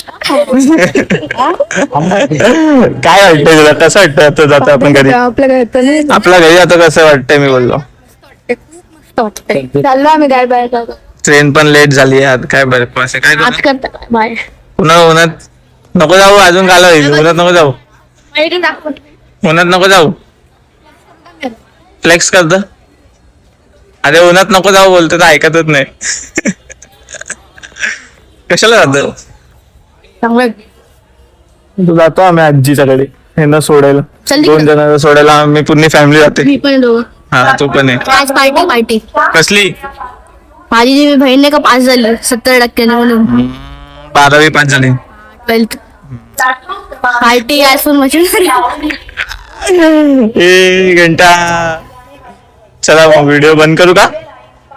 काय वाटतंय तुला, कसं वाटतं आता जातो आपण घरी? आपल्या घरी जातो कसं वाटतंय मी बोललो. चाललो आम्ही गाय बाहेर जातो. ट्रेन पण लेट झाली आज, काय बरं असं काय आज करता बाय. उन्हात नको जाऊ, अजून काल होईल. उन्हात नको जाऊ, उन्हात नको जाऊ. फ्लेक्स करत, अरे उन्हात नको जाऊ बोलतो तर ऐकतच नाही. कशाला जातो? चांगलं जातो आम्ही आजीच्याकडे यांना सोडायला. चल 2 जणांना सोडायला आम्ही पूर्ण फॅमिली जाते. मी पण दोघं. हा तू पण आहे. आज पार्टी कसली? माझी जी बहीण नाही का पास झाली 70% म्हणून 12वी पास झाली. 12th party iPhone machine. ए घंटा, चला मग व्हिडिओ बंद करू का?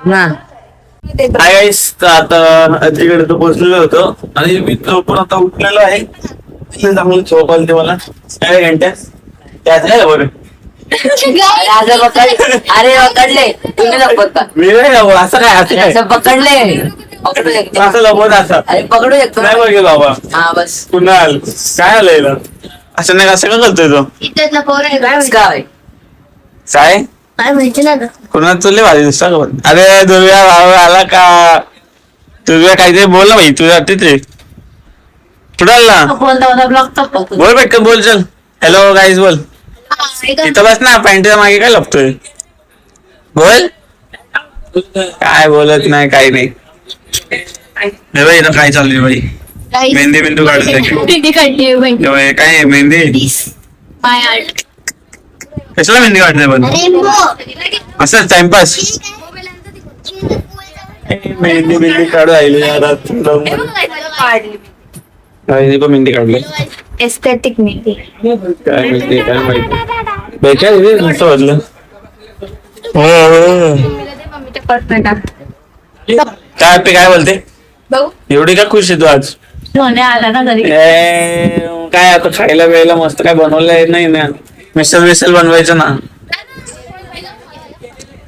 हाय गाईस, तर आता आजीकडे तर पोहोचलेलो होतो आणि मी पण आता उठलेलो आहे. चांगली झोप आली मला. काय घंट्या त्याच आहे बरं. अरे पकडले तुम्ही लपवत मी नाही जाऊ, असं काय पकडले पकडू शकतो. असं लपवत असं अरे पकडू शकतो नाही बघेल बाबा. हा बस पुन्हा आल काय आलंय असं नाही, असं का करतोय तो? इथलं पोर आहे काय काय काय माहिती ना कुणाला तुले भारी दिसता का? अरे दुर्व्या भाऊ आला का? दुर्व्या काहीतरी बोल ना भाई, तुझ्या तिथे कुठं आला? बोलता ब्लॉग बोल पटकन बोल, चल हॅलो गाईज बोल. इथं बस ना, पॅन्टच्या मागे काय लपतोय? बोल. काय बोलत नाही, काही नाही. हे बाई इथं काय चाललंय बाई? मेहंदी बिंदू काढतोय काय आहे? मेहंदी माय आर्ट कशाला मेहंदी काढतोय पण? असंच टाइमपास. मेहंदी बिंदी काढू राहिली पण मेहंदी काढली एस्थेटिक मेहंदी. काय माहिती, काय माहिती बेकार रे नुसतं वाटलं. काय पे काय बोलते? एवढी का खुश आहे तू आज? आला ना घरी. काय आता खायला वेळेला मस्त काय बनवलंय नाही ना? मिसल बनवायचं ना.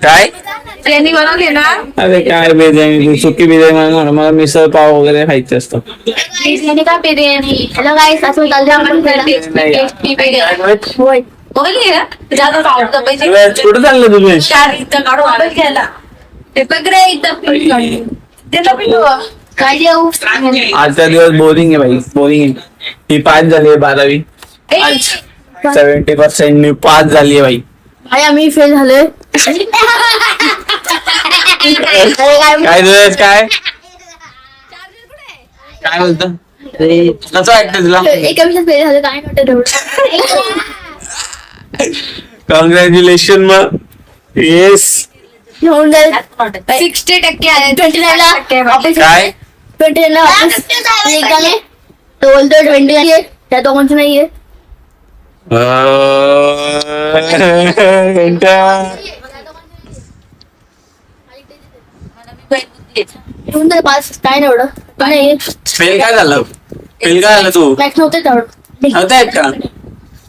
काय त्यांनी बनवले ना. अरे काय बिर्याणी, सुकी बिर्याणी, मला मिसळ पाव वगैरे खायचे असतं. बिर्याणी का बिर्याणी. हॅलो गाईस, असं चालतं आपण टेस्टी बिर्याणी. होय बोलली ना जास्त आवडतं पैसे कुठं चाललं तुम्ही? 4 इथं काढून ऑर्डर घ्यायला. ते बघ इथं त्याला पिठू काय देऊ. आजचा दिवस बोरिंग आहे भाई, बोरिंग आहे. ही 5 झाली आहे 12वी. 70% पास झाली आहे भाई. अरे आम्ही फेल झालोय. काय दिवस काय काय बोलतो? कसं वाटतं तुला? एका विषयात फेल झालं काय नव्हतं तेवढं. कॉंग्रॅच्युलेशन मग. येस होऊन जाईल. 60% आले. 29ला काय 29ला निघाले. तो बोलतो 20 आहे त्या दोघांचं नाहीये. होऊन जाईल पास. काय नाही एवढं नाही. फेल काय झालं? फेल काय झालं तू? मॅक्स नव्हते तेवढं. होतायत का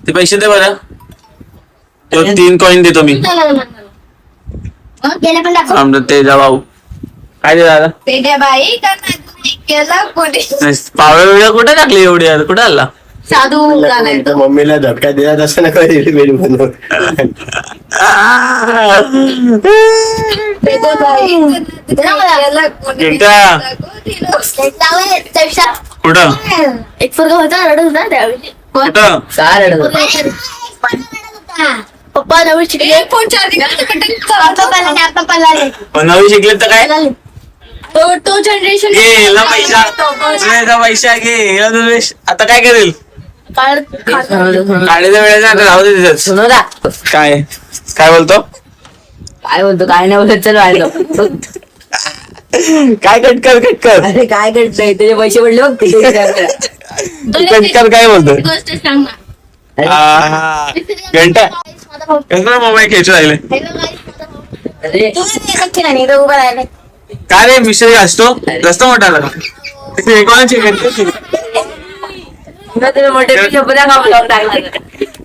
ते? पैसे दे बरं. तो 3 कॉइन देतो मी. गेले पण दाखव. आमचं तेजा भाऊ काय दे दादा? ते द्या बाई केला कोणी पावळ्या वेळा कुठे टाकली एवढी यार? कुठे आला? साधू झालाय तो. मम्मीला धक्का दिला तसं नका रेडीमेड बनवून. ते द्या बाई केला कोणी. कुठं एक फरक होता रडत होता त्यावेळी. कुठं? काय रडत पप्पा नवीन शिकले. फोन चार्जिंग नवी शिकले तर काय? तो जनरेशन घे हिला पैसा, तुझ्या पैसा घे हिला तुझे. आता काय करेल? काढायच्या वेळेचा आता राहू दे तिथंच. सुनो दा काय काय बोलतो? काय बोलतो काय नाही बोलत चल व्हायला. काय कटकर अरे काय करतोय त्याचे पैसे पडले बघ ते. कटकर काय बोलतो? गोष्ट सांग ना. घंटा कसं मोबाईल खेचू राहिले? अरे काय रे मिश्री असतो जास्त मोठा आला का? कोणाची तुला मोठे शब्द टाकले.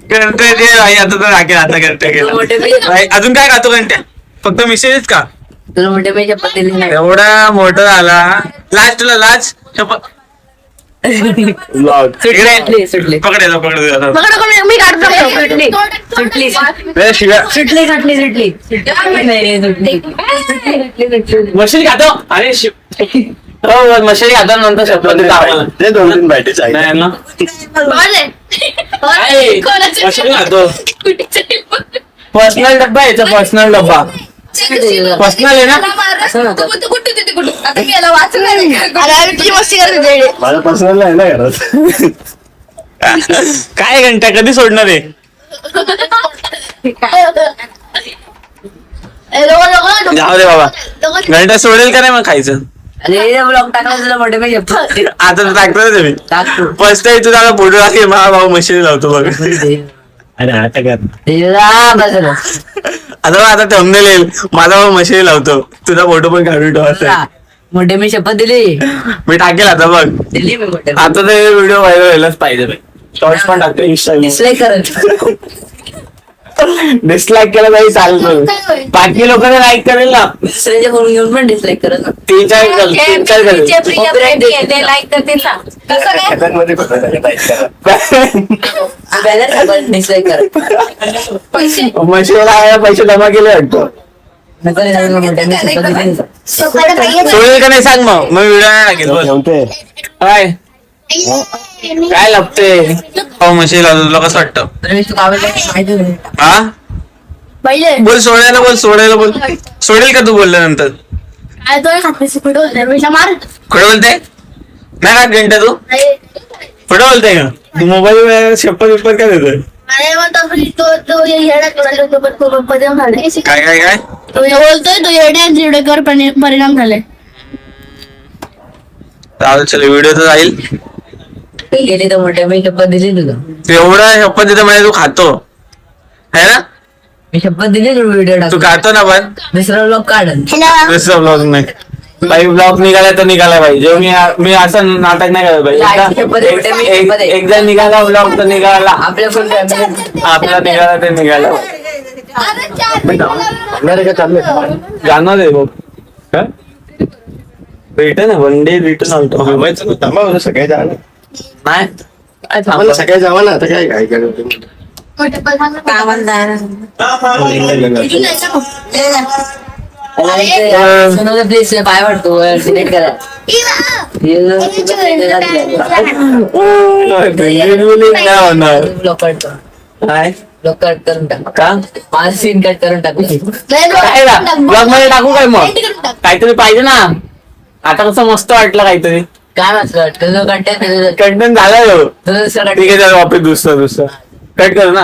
करतोय ते भाई. आता तर राखेल आता करतोय. अजून काय खातो घंट्या? फक्त मिश्रीच का? तुला मोठे पैसे शपथ दिली नाही. एवढा मोठा झाला. लाज तुला लाज? ब्लॉग इकडे सुटली. पकडायला पकडू मी काढतो सुटली सुटली शिव्या सुटली सुटली सुटली नाही सुटली सुटली मशीन खातो अरे हो मशीन खातो नंतर शब्द आम्हाला ते 2-3 बॅटेच आहे नाही ना मशीन खातो पर्सनल डब्बा याचा पर्सनल डब्बा पर्सनल आहे ना तुझी मस्ती करते माझा पर्सनल आहे ना घरात काय घंटा कधी सोडणार आहे जाऊ दे बाबा घंटा सोडेल का नाही मग खायचं अरे ब्लॉग टाकला तुला मोठे मी आता तर टाकतोच मी टाकतो फर्स्ट टाइम तुझा फोटो टाकले मा भाऊ मशीन लावतो बघ अरे आता कर आता आता थंबनेल येईल माझा भाऊ मशीन लावतो तुझा फोटो पण काढून ठेवायचा मोठे मी शपथ दिली मी टाकेल आता बघ दिली मी मोठे आता ते व्हिडिओ व्हायरल व्हायलाच पाहिजे शॉर्ट्स पण टाकतो इंस्टाग्राम डिसलाईक करत डिसलाईक केलं तरी चालतं बाकी लोकांना लाईक करेल ना दुसऱ्याच्या फोन घेऊन पण डिसलाईक करत ना 3-4 करेल लाईक करते सांग कसं काय खात्यांमध्ये बॅलन्स डिसलाईक करत मशीनला पैसे जमा केले वाटतं मोठ्या मी शपथ दिली सोडेल का नाही सांग मग व्हिडिओ नाही टाकेल बस ठेवते काय काय लागते हो मशीन लावतो तुला कसं वाटतं रमेश तू कावलं माहिती नाही हा पहिले बोल सोडायला बोल सोडेल का तू बोलल्यानंतर काय तो खाते कुठं मार कुठं बोलते नाही का घंटा तू कुठं बोलते का तू मोबाईल शपथ काय देतोय अरे मग तो येड्यात परिणाम झाले काय तो बोलतोय तो येड्यावर परिणाम झाले चल व्हिडिओ तर जाईल गेली तर मोठ्या मी शपथ दिली तुला एवढा शपथ देतो म्हणजे तू खातो है ना मी शपथ दिली तुला व्हिडिओ तू टाक खातो ना पण दुसरा ब्लॉग काढन दुसरा ब्लॉग नाही बाई ब्लॉग निघाला तर निघाला पाहिजे मी असं नाटक नाही करायला पाहिजे एकदा निघाला ब्लॉग तर निघाला आपल्या फुल फॅमिली आपला निघाला तर निघाला जाणार आहे बघ काय रिटर्न आहे वन डे रिटर्न आलतो थांबायचं थांबा सकाळी जावा ना नाही काय आम्हाला थांबलं? सकाळी जावा ना आता काय काय प्लीज पाय वाटतो डिलीट करा नाही होणार ब्लॉक काढतो काय ब्लॉक कट करून टाक का माझं सीन कट करून टाकू काय ब्लॉग मध्ये टाकू काय मग काहीतरी पाहिजे ना आता कसं मस्त वाटलं काहीतरी काय वाटलं तुझं कंटेंट कंटेंट झालं दुसरं ठीक आहे चल वापस दुसरं कट कर ना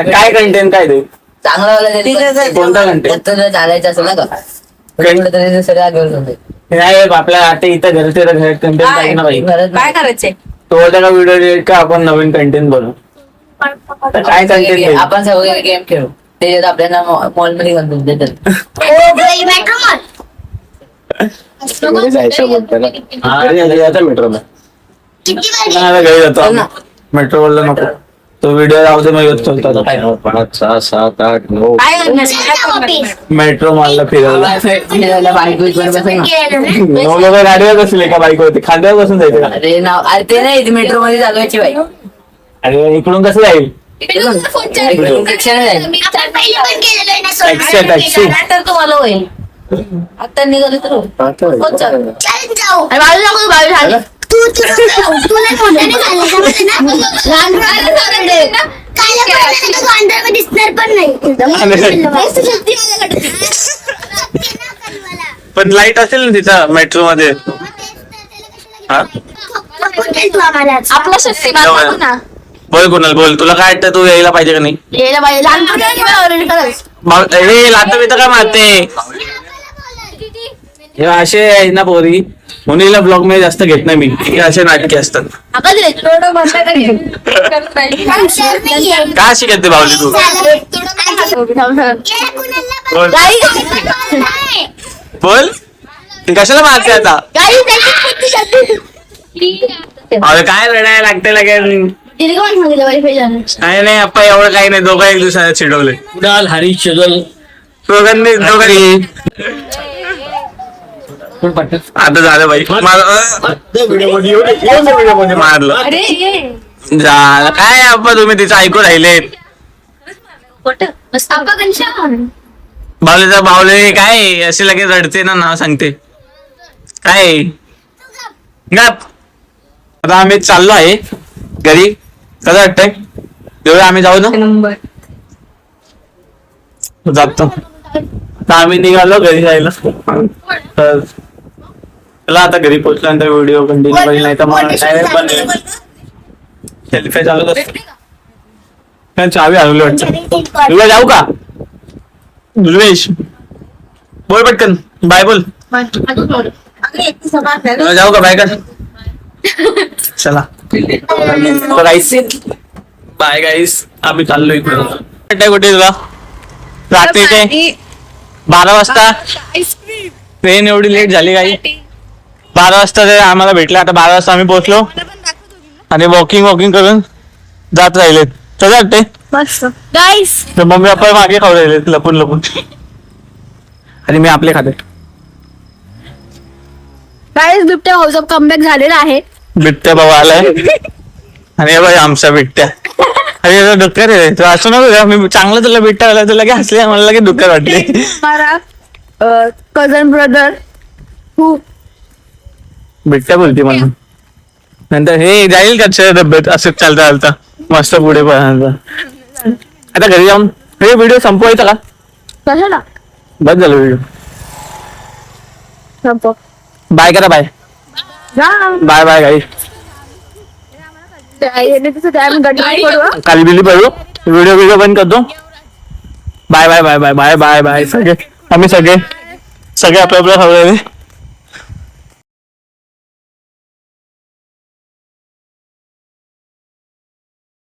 काय कंटेंट काय ते चांगला कोणता content? चालायचं असं ना का तरी सगळ्या घेऊन जाते. नाही आपल्या आता इथं घरचे कंटेंट पाहिजे ना भाई काय करायचंय तो होता का व्हिडिओ डिलीट का आपण नवीन कंटेंट बनवू तर काय कंटेंट आपण सगळे गेम खेळू त्याच्यात आपल्याला मॉल मध्ये घालून देतात जायचं बोलतो ना मेट्रो घरी जातो मेट्रो बोललो नको तो व्हिडिओ राहू मग येत चालतो आता काय 5, 6, 7, 8, 9 काय करणार मेट्रो मारला फिरायला फिरायला बाईक बसं ना. नऊ लोक गाडीवर बसले का बाईक होती खांद्यावर बसून जायचं का अरे नाव अरे ते नाही मेट्रो मध्ये चालवायची बाईक अरे इकडून कसं जाईल तर तुम्हाला होईल आता निघाले तर होईल. होत चालेल. अरे बाजू नको, बाजू झाली. दिसणार पण पण लाईट असेल ना तिथं मेट्रो मध्ये हा नाही. आपला शक्तिमान बघू ना बोल कुणाल बोल तुला काय वाटतं तू यायला पाहिजे का नाही यायला पाहिजे लहानपणी अरे लाता बिता काय मारते हे असे आहे ना पोरी मुलीला ब्लॉग मध्ये जास्त घेत नाही मी हे असे नाटके असतात का अशी घेते बावली तू बोल बोल ती कशाला मारते आता अरे काय रडायला लागते लागेल नाही नाही आपण एवढं काही नाही दोघं एक दिवसाला चिडवले कुणाल हरीश चगल दोघांनी आता झालं बाई मारलं अरे ये झालं काय आपण तुम्ही तिचं ऐकू राहिले आप्पा घनश्याम बावलेचा बावले काय असे लगेच रडते ना नाव सांगते काय गप. आता आम्ही चाललो आहे घरी कसं वाटतंय तेवढं आम्ही जाऊ ना नंबर जातो आता आम्ही निघालो घरी जायला तर चला आता घरी पोहोचल्यानंतर व्हिडिओ कंटिन्यू करेल नाही तर मग डायरेक्ट बंद सेल्फी चालू असतो चावी हरवली वाटतं तुला जाऊ का ध्रुवेश बोल पटकन बाय बोल तुला जाऊ का बाय कर चला गाईस बाय गाईस आम्ही चाललो इकडे कुठे तुला रात्रीचे 12 वाजता ट्रेन एवढी लेट झाली काही 12 वाजता ते आम्हाला भेटलं आता 12 वाजता आम्ही पोहोचलो आणि वॉकिंग करून जात राहिले तर वाटते मस्त गाईस तर मम्मी पप्पा मागे खाऊ राहिले लपून आणि मी आपले खाते गाईस बिबट्या हाऊस ऑफ कमबॅक झालेला आहे बिट्ट्या भाऊ आलाय आणि हे बाई आमचा बिट्ट्या अरे डुक्कर आहे तू असं नको का? मी चांगलं तुला बिट्ट्या आला तुला काय हसले मला लगेच डुक्कर वाटले हमारा कझन ब्रदर खूप बिट्ट्या बोलते मला नंतर हे जाईल का डब्यात असं चालता मस्त पुढे पर्यंत आता घरी जाऊन हे व्हिडिओ संपवायचा का कशाला बस झालं व्हिडिओ संपव बाय करा बाय बाय बाय गाई खाली बिली पडू व्हिडिओ बंद करतो bye bye bye bye bye bye bye सगळे आम्ही सगळे आपल्या खाऊ